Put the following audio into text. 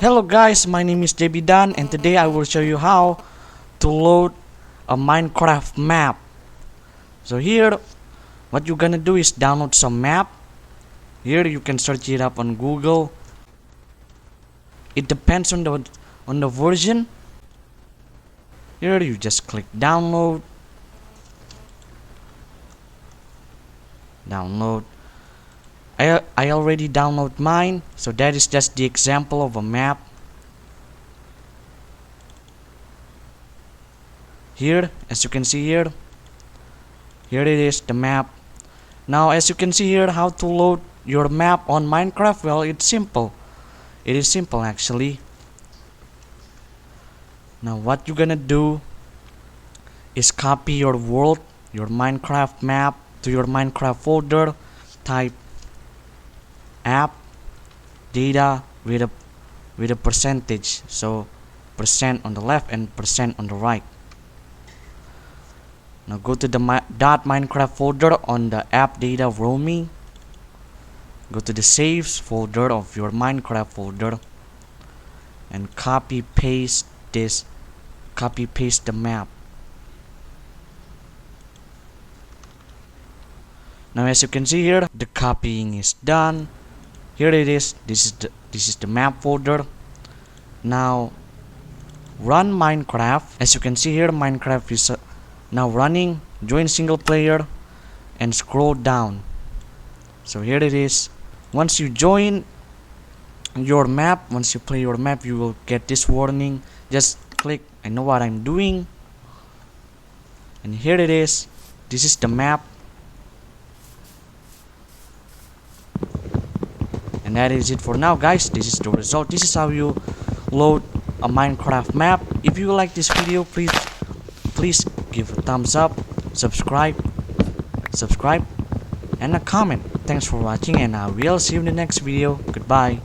Hello guys, my name is JB Dan and today I will show you how to load a Minecraft map. So here what you're gonna do is download some map. Here you can search it up on Google. It depends on the version. Here you just click download. I already download mine, so that is just the example of a map. Here, as you can see here it is, the map. Now as you can see here, how to load your map on Minecraft, well, it's simple. It is simple actually. Now what you're gonna do is copy your world, your Minecraft map to your Minecraft folder. Type app data with a percentage, so percent on the left and percent on the right. Now go to the .minecraft folder on the app data roaming. Go to the saves folder of your Minecraft folder and copy paste the map. Now as you can see here, the copying is done. Here it is. This is the map folder. Now run Minecraft. As you can see here, Minecraft is now running. Join single player and scroll down. So here it is. Once you join your map, once you play your map, you will get this warning. Just click I know what I'm doing, and here it is. This is the map. And that is it for now, guys. This is the result. This is how you load a Minecraft map. If you like this video, please give a thumbs up, subscribe and a comment. Thanks for watching, and I will see you in the next video. Goodbye.